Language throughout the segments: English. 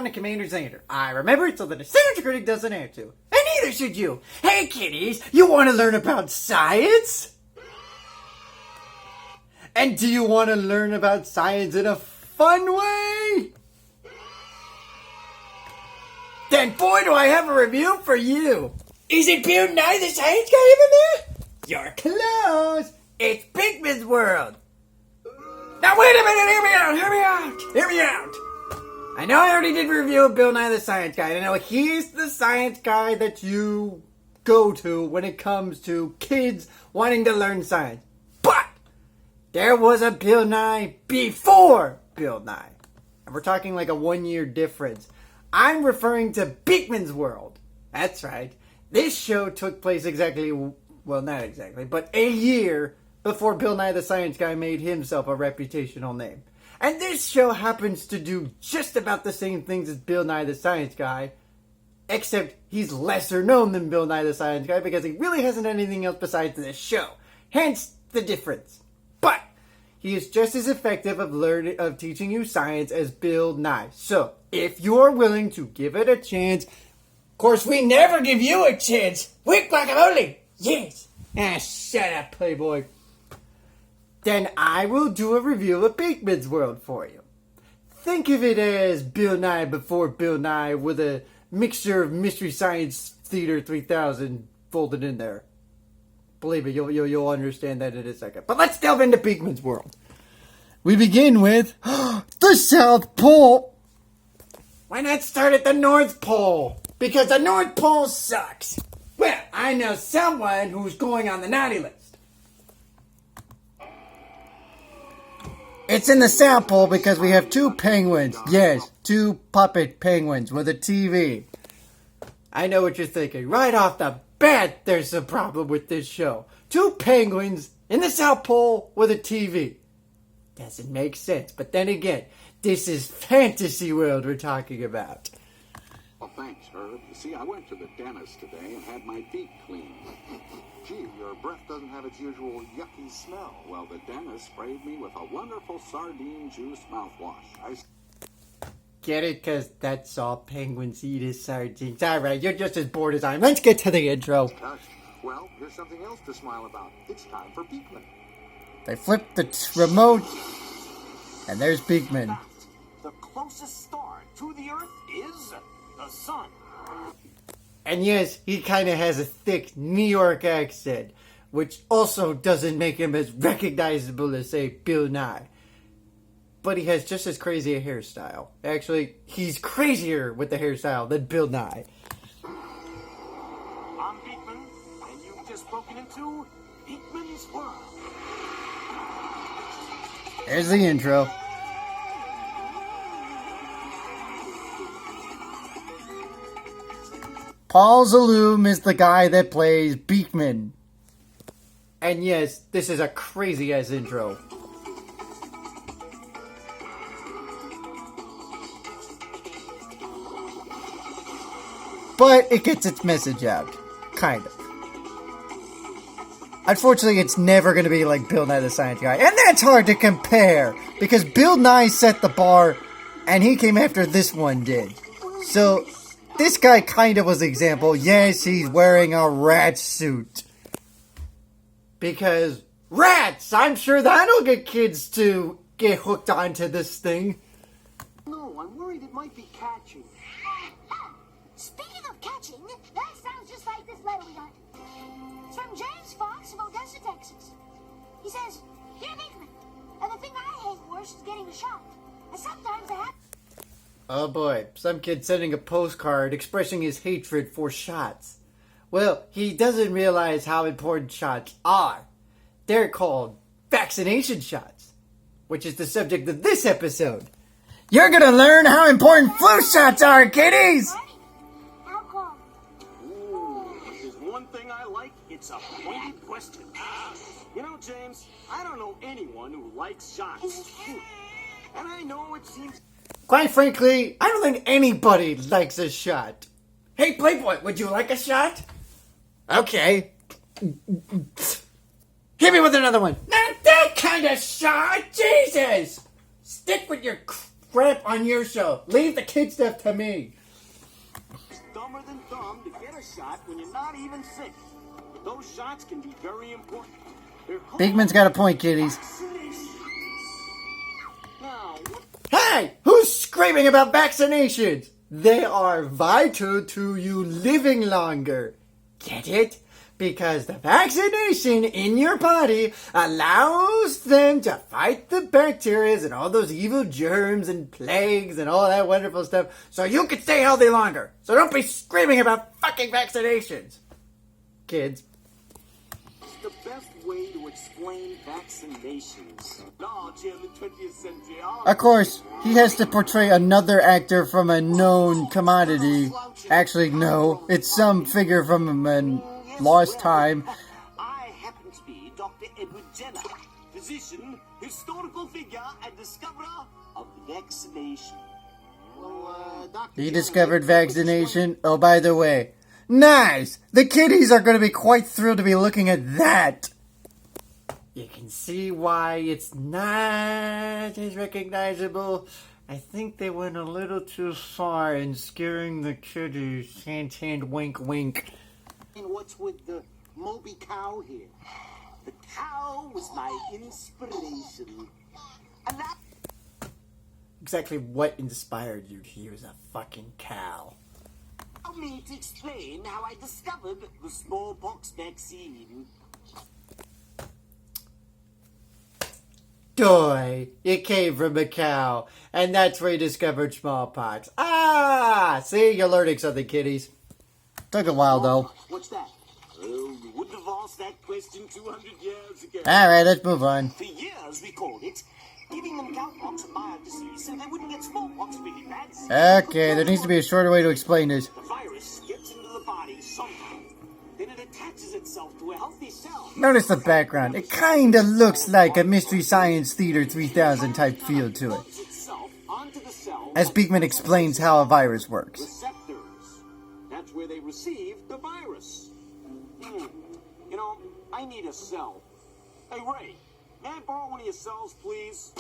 on a CommanderZander. I remember it so that a senator critic doesn't have to. And neither should you. Hey kiddies, you want to learn about science? And do you want to learn about science in a fun way? Then boy do I have a review for you. Is it Bill Nye the Science Guy even there? You're close. It's Beakman's World. Now wait a minute, hear me out. I know I already did a review of Bill Nye the Science Guy, and I know he's the science guy that you go to when it comes to kids wanting to learn science. But there was a Bill Nye before Bill Nye. And we're talking like a 1 year difference. I'm referring to Beakman's World. That's right. This show took place exactly, well not exactly, but a year before Bill Nye the Science Guy made himself a reputational name. And this show happens to do just about the same things as Bill Nye the Science Guy, except he's lesser known than Bill Nye the Science Guy because he really hasn't done anything else besides this show. Hence the difference. But he is just as effective of teaching you science as Bill Nye. So, if you're willing to give it a chance, of course we never give you a chance. Weak guacamole. Yes. Ah, shut up, Playboy. Then I will do a review of Beakman's World for you. Think of it as Bill Nye before Bill Nye with a mixture of Mystery Science Theater 3000 folded in there. Believe me, you'll understand that in a second. But let's delve into Beakman's World. We begin with the South Pole. Why not start at the North Pole? Because the North Pole sucks. Well, I know someone who's going on the naughty list. It's in the South Pole because we have two penguins. Yes, two puppet penguins with a TV. I know what you're thinking. Right off the bat, there's a problem with this show. Two penguins in the South Pole with a TV. Doesn't make sense. But then again, this is fantasy world we're talking about. Well, thanks, Herb. You see, I went to the dentist today and had my teeth cleaned. Gee, your breath doesn't have its usual yucky smell. Well, the dentist sprayed me with a wonderful sardine juice mouthwash. Get it? Because that's all penguins eat is sardines. Alright, you're just as bored as I am. Let's get to the intro. Well, here's something else to smile about. It's time for Beakman. They flip the remote, and there's Beakman. The closest star to the Earth is the Sun. And yes, he kind of has a thick New York accent, which also doesn't make him as recognizable as, say, Bill Nye. But he has just as crazy a hairstyle. Actually, he's crazier with the hairstyle than Bill Nye. I'm Beakman, and you've just broken into Beakman's World. There's the intro. Paul Zaloom is the guy that plays Beakman. And yes, this is a crazy-ass intro. But it gets its message out. Kind of. Unfortunately, it's never going to be like Bill Nye the Science Guy. And that's hard to compare. Because Bill Nye set the bar, and he came after this one did. So this guy kind of was the example. Yes, he's wearing a rat suit. Because rats! I'm sure that'll get kids to get hooked onto this thing. No, I'm worried it might be catching. Speaking of catching, that sounds just like this letter we got. It's from James Fox of Odessa, Texas. He says, "Dear Beakman, and the thing I hate worse is getting a shot. And sometimes I have..." Oh boy, some kid sending a postcard expressing his hatred for shots. Well, he doesn't realize how important shots are. They're called vaccination shots, which is the subject of this episode. You're gonna learn how important flu shots are, kiddies! How come? Ooh, if there's one thing I like, it's a pointed question. You know, James, I don't know anyone who likes shots. And I know it seems... Quite frankly, I don't think anybody likes a shot. Hey, Playboy, would you like a shot? Okay. Hit me with another one. Not that kind of shot! Jesus! Stick with your crap on your show. Leave the kid stuff to me. It's dumber than dumb to get a shot when you're not even sick. But those shots can be very important. They're called Beakman's got a point, kiddies. vaccinations. Now, what Hey, who's screaming about vaccinations? They are vital to you living longer. Get it? Because the vaccination in your body allows them to fight the bacteria and all those evil germs and plagues and all that wonderful stuff so you can stay healthy longer. So don't be screaming about fucking vaccinations. Kids. the best way to explain vaccinations? No, Jim, the 20th century. Of course, he has to portray another actor from a known commodity. Actually, no, it's some figure from a lost time. I happen to be Dr. Edward Jenner, physician, historical figure, and discoverer of vaccination. Well, Dr. He discovered vaccination. Oh, by the way, nice! The kiddies are going to be quite thrilled to be looking at that. You can see why it's not as recognizable. I think they went a little too far in scaring the kiddies. Hint, hint, wink, wink. And what's with the Moby cow here? The cow was my inspiration. And that Exactly what inspired you to use a fucking cow? allowed me to explain how I discovered the smallpox vaccine. Doy, it came from a cow, and that's where you discovered smallpox. Ah! See, you're learning something, kiddies. Took a while, though. What's that? Well, you wouldn't have asked that question 200 years ago. Alright, let's move on. For years, we called it giving them cowpox a mild disease so they wouldn't get smallpox really bad. Okay, there needs to be a shorter way to explain this. The virus gets into the body somehow. Then it attaches itself to a healthy cell. Notice the background. It kinda looks like a Mystery Science Theater 3000 type feel to it. Plugs itself onto the cell As Beakman explains how a virus works. receptors. That's where they receive the virus. You know, I need a cell. Hey, Ray, may I borrow one of your cells, please?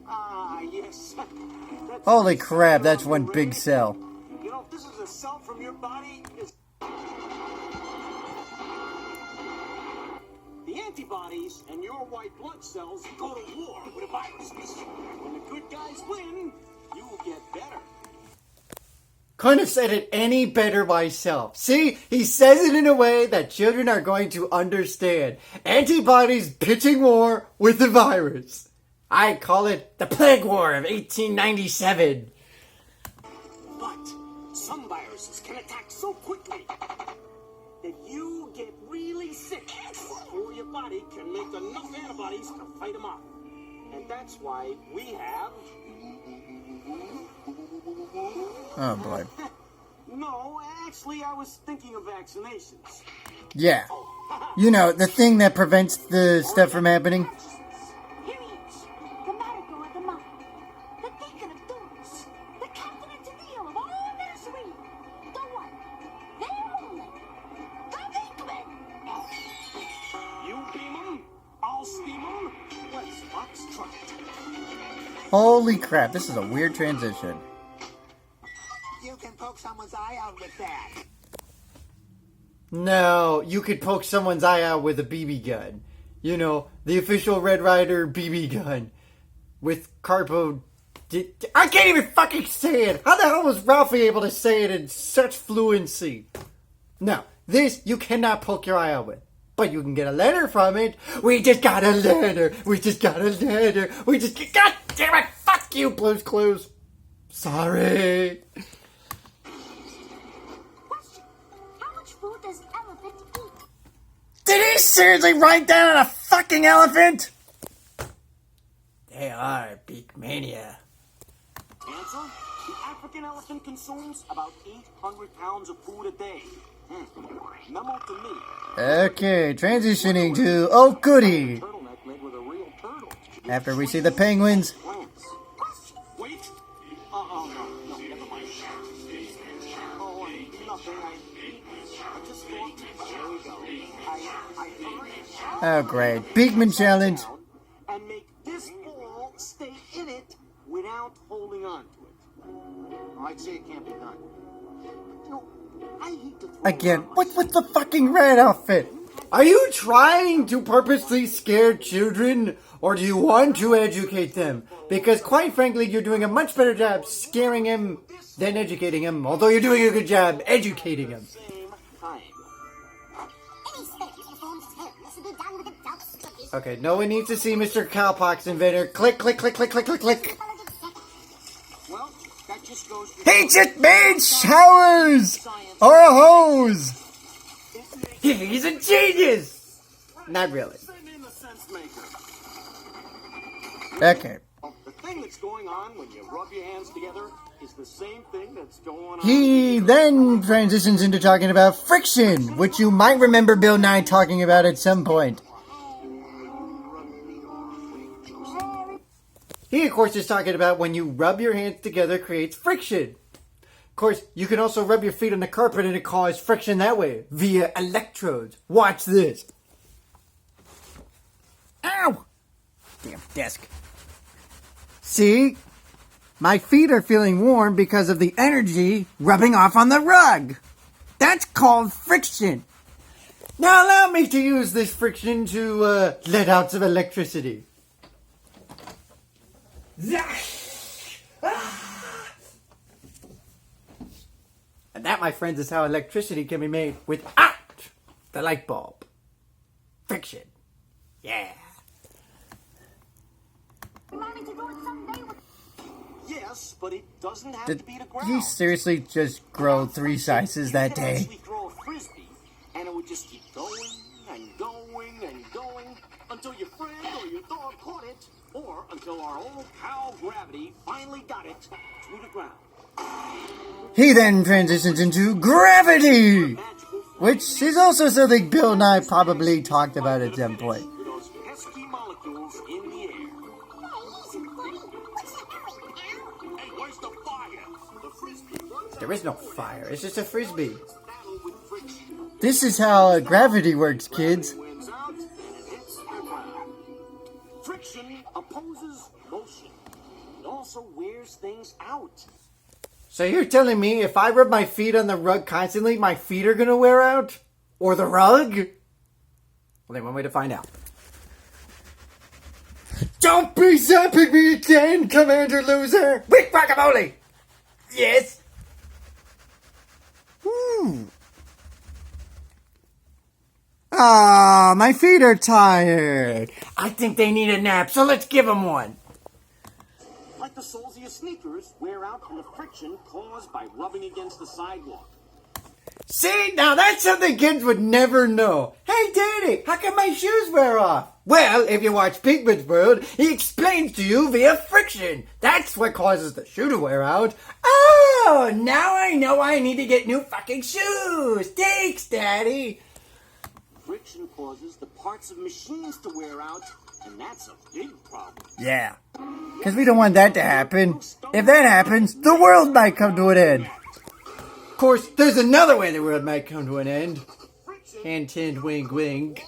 Ah, yes. That's Holy a crap, cell, that's one Ray. big cell. You know, if this is a cell from your body, it's... The antibodies and your white blood cells go to war with the viruses. When the good guys win, you will get better. Couldn't have said it any better myself. See, he says it in a way that children are going to understand. Antibodies pitching war with the virus. I call it the Plague War of 1897. But some viruses can attack so quickly that you get really sick before your body can make enough antibodies to fight them off. And that's why we have... Oh boy. No, actually, I was thinking of vaccinations. Yeah. You know, the thing that prevents the stuff from happening. Here he is, the matador of the mountain, the deacon of doors, the captain and Tennille of all misery. The one, the only, the Beakman. You beam 'em, I'll steam 'em. Let's foxtrot. Holy crap, this is a weird transition. You can poke someone's eye out with that. No, you could poke someone's eye out with a BB gun. You know, the official Red Ryder BB gun. With carbo... I can't even fucking say it! How the hell was Ralphie able to say it in such fluency? No, this you cannot poke your eye out with. But you can get a letter from it. We just got a letter. We just got a letter. We just... God damn it! Fuck you, Blue's Clues. Sorry. Question, how much food does an elephant eat? Did he seriously write down on a fucking elephant? They are Beakmania. Answer? The African elephant consumes about 800 pounds of food a day. Memo to me. Okay, transitioning to oh goody. Turtleneck made with a real turtle. After we see the penguins. Plants. Wait. Oh, no, never mind. Oh, nothing. I just thought. There we go. I Oh great, Beakman challenge. and make this ball stay in it without holding holding on to it. I'd say it can't be done. You know, I hate to throw Again, around what's with the fucking red outfit? Are you trying to purposely scare children, or do you want to educate them? Because quite frankly, you're doing a much better job scaring him than educating him, although you're doing a good job educating him. same time. Any studies performed tests to be done with adults to this Okay, no one needs to see Mr. Cowpox Inventor. Click, click, click, click, click, click, click. Well, that just goes to He just made showers! Or a hose! He's a genius! Not really. Send in the sense maker. Okay. The thing that's going on when you rub your hands together is the same thing that's going on. He then transitions into talking about friction, which you might remember Bill Nye talking about at some point. He, of course, is talking about when you rub your hands together creates friction. Of course, you can also rub your feet on the carpet and it causes friction that way, via electrodes. Watch this. Ow! Damn desk. See? My feet are feeling warm because of the energy rubbing off on the rug. That's called friction. Now allow me to use this friction to let out some electricity. And that, my friends, is how electricity can be made without the light bulb. Friction. Yeah. Remind me to do it someday with Yes, but it doesn't have Did to be the ground. you seriously just grow 3 sizes that You could day? actually throw a frisbee, and it would just keep going and going and going until your friend or your dog caught it, or until our old pal Gravity finally got it to the ground. He then transitions into gravity, Magical which is also something Bill Nye probably talked about at some point. with those pesky molecules in the air. Hey, easy, buddy. What's the hurry, pal? Hey, where's the fire? The frisbee runs There is no fire, it's just a frisbee. battle with friction. This is how gravity works, kids. Wins out and it hits the ground. Friction opposes motion. It also wears things out. So you're telling me if I rub my feet on the rug constantly, my feet are gonna wear out? Or the rug? Well, then one way to find out. Don't be zapping me again, Commander Loser! Big guacamole! Yes? Ah, my feet are tired. I think they need a nap, so let's give them one. Like the soles of your sneakers wear out from the friction caused by rubbing against the sidewalk. See, now that's something kids would never know. Hey, Daddy, how come my shoes wear off? Well, if you watch Beakman's World, he explains to you via friction. That's what causes the shoe to wear out. Oh, now I know I need to get new fucking shoes. Thanks, Daddy. Friction causes the parts of machines to wear out, and that's a big problem. Yeah, because we don't want that to happen. If that happens, the world might come to an end. Of course, there's another way the world might come to an end. Friction, Hint, hint, wink, wink.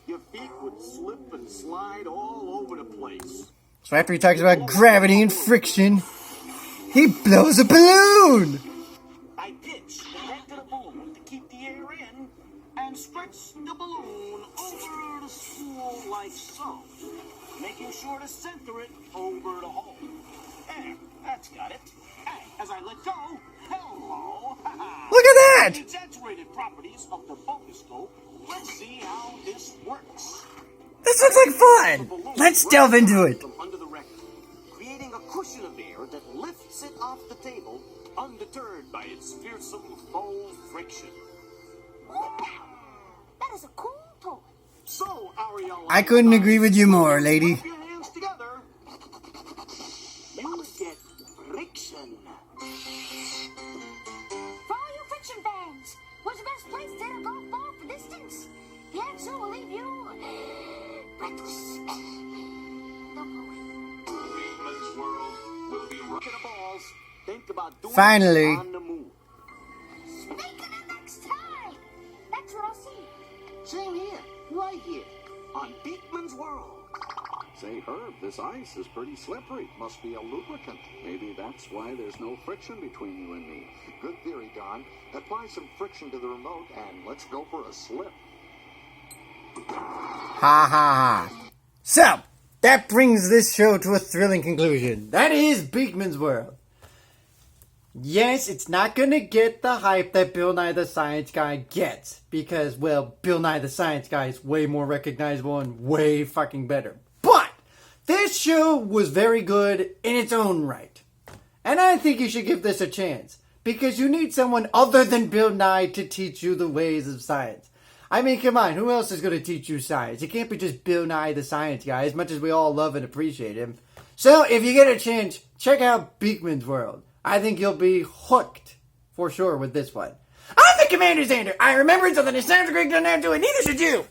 your feet would slip and slide all over the place. So after he talks about gravity and friction, he blows a balloon. I pitch the head to the balloon to keep the air in, and stretch the balloon over the spool like so, making sure to center it over the hole. There, that's got it. And as I let go, hello, Look at that! The exaggerated properties of the focus scope. Let's see how this works. This looks like fun. Let's delve into it. From under the record, creating a cushion of air that lifts it off the table, undeterred by its fearsome faux friction. That is a cool toy. So, Ariel, I couldn't agree with you more, lady. Rub your hands together. You get friction. For all you friction fans, what's the best place to hit a golf ball for distance? The answer will leave you breathless. Don't go away. Beakman's world will be right. Look at the balls. Think about doing Finally. it on the move. Speak of the next time. That's what I'll see. Same here, right here, on Beakman's World. Say, Herb, this ice is pretty slippery. Must be a lubricant. Maybe that's why there's no friction between you and me. Good theory, Don. Apply some friction to the remote and let's go for a slip. Ha ha ha. So, that brings this show to a thrilling conclusion. That is Beakman's World. Yes, it's not going to get the hype that Bill Nye the Science Guy gets. Because, well, Bill Nye the Science Guy is way more recognizable and way fucking better. But, this show was very good in its own right. And I think you should give this a chance. Because you need someone other than Bill Nye to teach you the ways of science. I mean, come on, who else is going to teach you science? It can't be just Bill Nye the Science Guy, as much as we all love and appreciate him. So, if you get a chance, check out Beakman's World. I think you'll be hooked, for sure, with this one. I'm the CommanderZander. I remembered something that sounds great, don't have to, and neither should you.